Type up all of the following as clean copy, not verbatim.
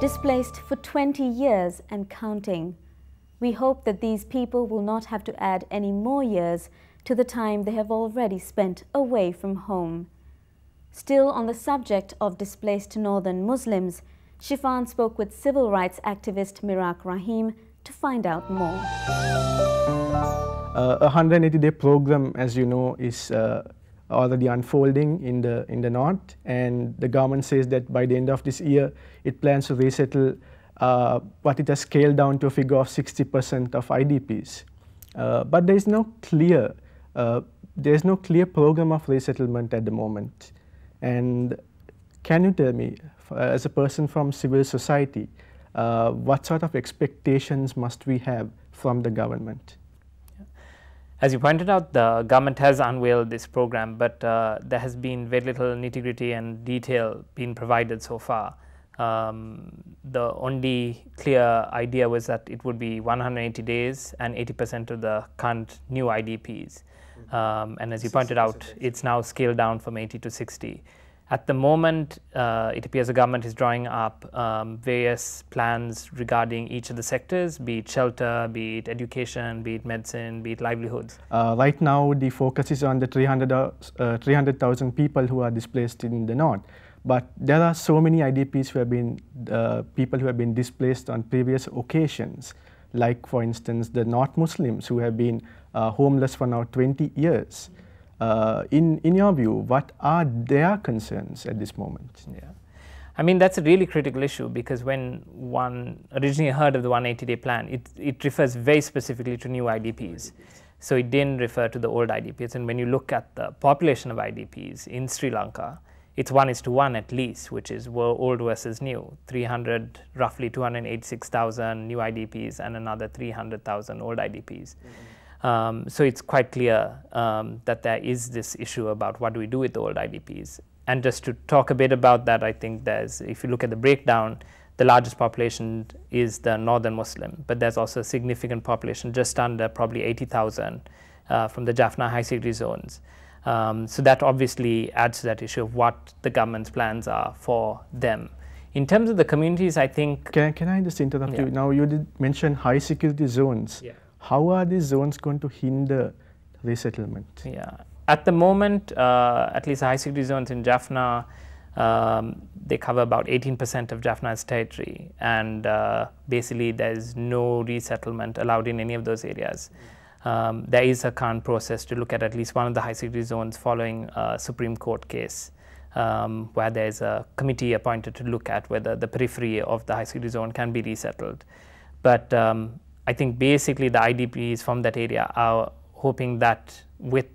displaced for 20 years and counting. We hope that these people will not have to add any more years to the time they have already spent away from home. Still on the subject of displaced northern Muslims, Shifan spoke with civil rights activist Mirak Rahim to find out more. A 180-day program, as you know, is already unfolding in the north, and the government says that by the end of this year it plans to resettle what it has scaled down to a figure of 60% of IDPs. But there is no clear program of resettlement at the moment. And can you tell me, as a person from civil society, what sort of expectations must we have from the government? As you pointed out, the government has unveiled this program, but there has been very little nitty-gritty and detail being provided so far. The only clear idea was that it would be 180 days and 80% of the current new IDPs. And as you pointed out, it's now scaled down from 80 to 60. At the moment, it appears the government is drawing up various plans regarding each of the sectors, be it shelter, be it education, be it medicine, be it livelihoods. Right now, the focus is on the 300,000 people who are displaced in the north. But there are so many IDPs who have been, people who have been displaced on previous occasions, like for instance, the North Muslims who have been homeless for now 20 years. In your view, what are their concerns at this moment? Yeah, I mean, that's a really critical issue, because when one originally heard of the 180-day plan, it refers very specifically to new IDPs. So it didn't refer to the old IDPs. And when you look at the population of IDPs in Sri Lanka, it's 1:1 at least, which is old versus new. Roughly 286,000 new IDPs and another 300,000 old IDPs. So it's quite clear that there is this issue about what do we do with the old IDPs. And just to talk a bit about that, I think if you look at the breakdown, the largest population is the northern Muslim, but there's also a significant population, just under probably 80,000 from the Jaffna high security zones. So that obviously adds to that issue of what the government's plans are for them. In terms of the communities, I think... Can I just interrupt you? Now, you did mention high security zones. Yeah. How are these zones going to hinder resettlement? Yeah. At the moment, at least high security zones in Jaffna, they cover about 18% of Jaffna's territory, and basically there's no resettlement allowed in any of those areas. There is a current process to look at least one of the high security zones following a Supreme Court case, where there's a committee appointed to look at whether the periphery of the high security zone can be resettled. But I think basically the IDPs from that area are hoping that with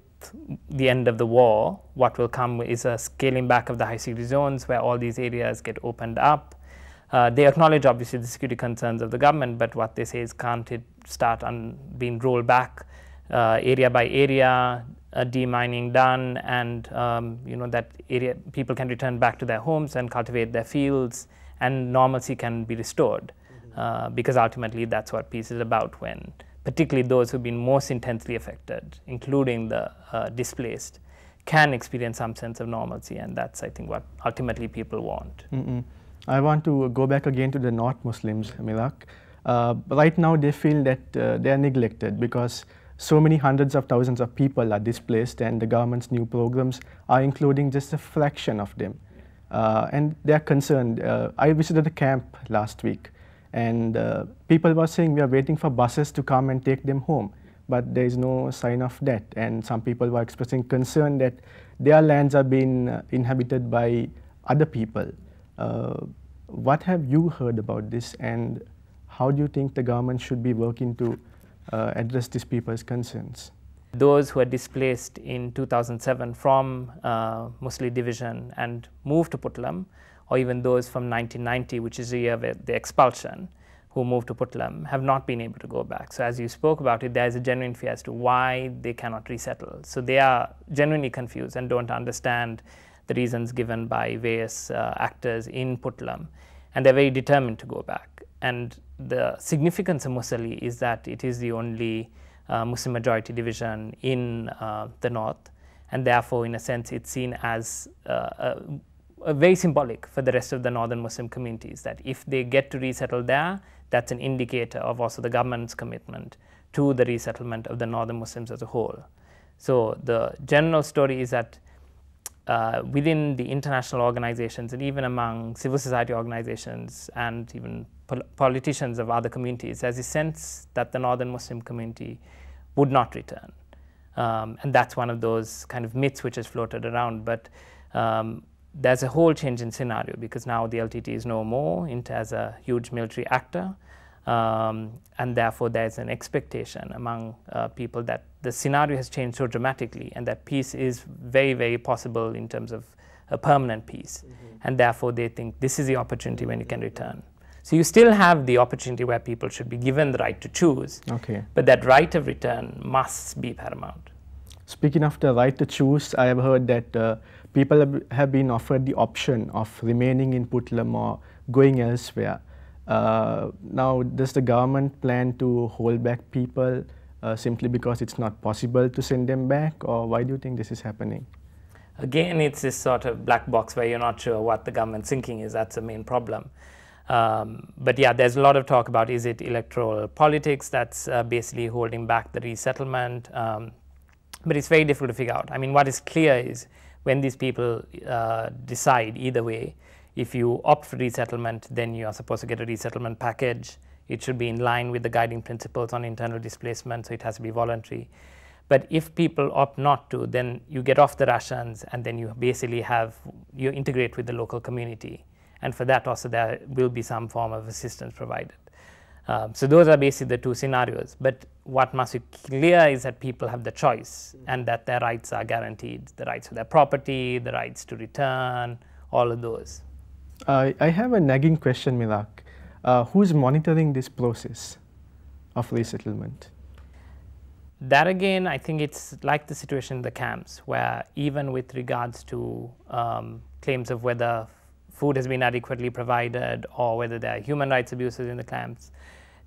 the end of the war, what will come is a scaling back of the high security zones where all these areas get opened up. They acknowledge obviously the security concerns of the government, but what they say is, can't it start being rolled back area by area, demining done, and you know, that area people can return back to their homes and cultivate their fields, and normalcy can be restored. Because ultimately that's what peace is about, when particularly those who've been most intensely affected, including the displaced, can experience some sense of normalcy, and that's, I think, what ultimately people want. I want to go back again to the North Muslims, Mirak. Right now they feel that they are neglected because so many hundreds of thousands of people are displaced, and the government's new programs are including just a fraction of them. And they are concerned. I visited a camp last week, and people were saying we are waiting for buses to come and take them home, but there is no sign of that. And some people were expressing concern that their lands are being inhabited by other people. What have you heard about this, and how do you think the government should be working to address these people's concerns? Those who were displaced in 2007 from Muslim division and moved to Puttalam, or even those from 1990, which is the year of the expulsion, who moved to Puttalam, have not been able to go back. So as you spoke about it, there is a genuine fear as to why they cannot resettle. So they are genuinely confused and don't understand the reasons given by various actors in Puttalam, and they're very determined to go back. And the significance of Musali is that it is the only Muslim majority division in the north, and therefore in a sense it's seen as very symbolic for the rest of the northern Muslim communities, that if they get to resettle there, that's an indicator of also the government's commitment to the resettlement of the northern Muslims as a whole. So the general story is that within the international organizations and even among civil society organizations and even politicians of other communities, there's a sense that the northern Muslim community would not return. And that's one of those kind of myths which has floated around. But there's a whole change in scenario, because now the LTT is no more as a huge military actor. And therefore there's an expectation among people that the scenario has changed so dramatically, and that peace is very, very possible in terms of a permanent peace. And therefore they think this is the opportunity when you can return. So you still have the opportunity where people should be given the right to choose, but that right of return must be paramount. Speaking of the right to choose, I have heard that people have been offered the option of remaining in Puttlam or going elsewhere. Now, does the government plan to hold back people simply because it's not possible to send them back, or why do you think this is happening? Again, it's this sort of black box where you're not sure what the government's thinking is. That's the main problem. But yeah, there's a lot of talk about, is it electoral politics that's basically holding back the resettlement? But it's very difficult to figure out. I mean, what is clear is when these people decide either way, if you opt for resettlement, then you are supposed to get a resettlement package. It should be in line with the guiding principles on internal displacement, so it has to be voluntary. But if people opt not to, then you get off the rations, and then you basically you integrate with the local community. And for that also there will be some form of assistance provided. So those are basically the two scenarios. But what must be clear is that people have the choice, and that their rights are guaranteed. The rights to their property, the rights to return, all of those. I have a nagging question, Mirak. Who's monitoring this process of resettlement? That again, I think it's like the situation in the camps, where even with regards to claims of whether food has been adequately provided or whether there are human rights abuses in the camps,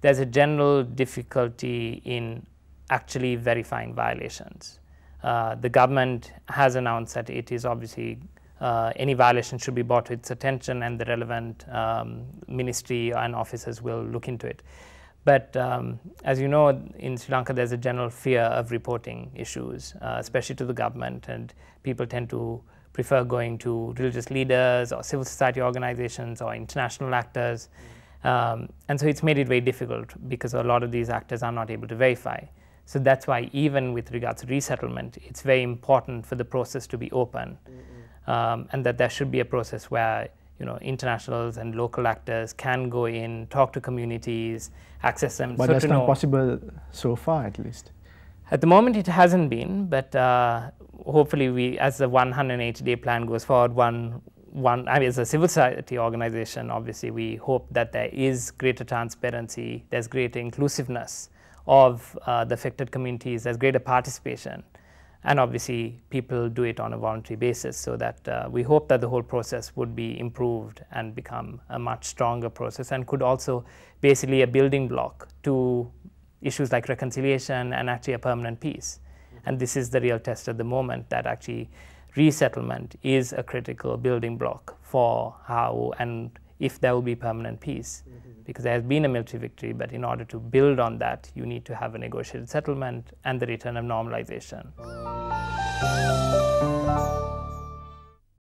there's a general difficulty in actually verifying violations. The government has announced that it is obviously any violation should be brought to its attention, and the relevant ministry and officers will look into it. But as you know, in Sri Lanka there's a general fear of reporting issues, especially to the government, and people tend to prefer going to religious leaders or civil society organizations or international actors. And so it's made it very difficult, because a lot of these actors are not able to verify. So that's why even with regards to resettlement, it's very important for the process to be open, and that there should be a process where internationals and local actors can go in, talk to communities, access them. But that's not possible so far, at least. At the moment it hasn't been, but hopefully as the 180-day plan goes forward, as a civil society organization, obviously we hope that there is greater transparency, there's greater inclusiveness of the affected communities, there's greater participation. And obviously people do it on a voluntary basis, so that we hope that the whole process would be improved and become a much stronger process, and could also basically a building block to issues like reconciliation and actually a permanent peace. And this is the real test at the moment, that actually resettlement is a critical building block for how and if there will be permanent peace. Because there has been a military victory, but in order to build on that, you need to have a negotiated settlement and the return of normalization.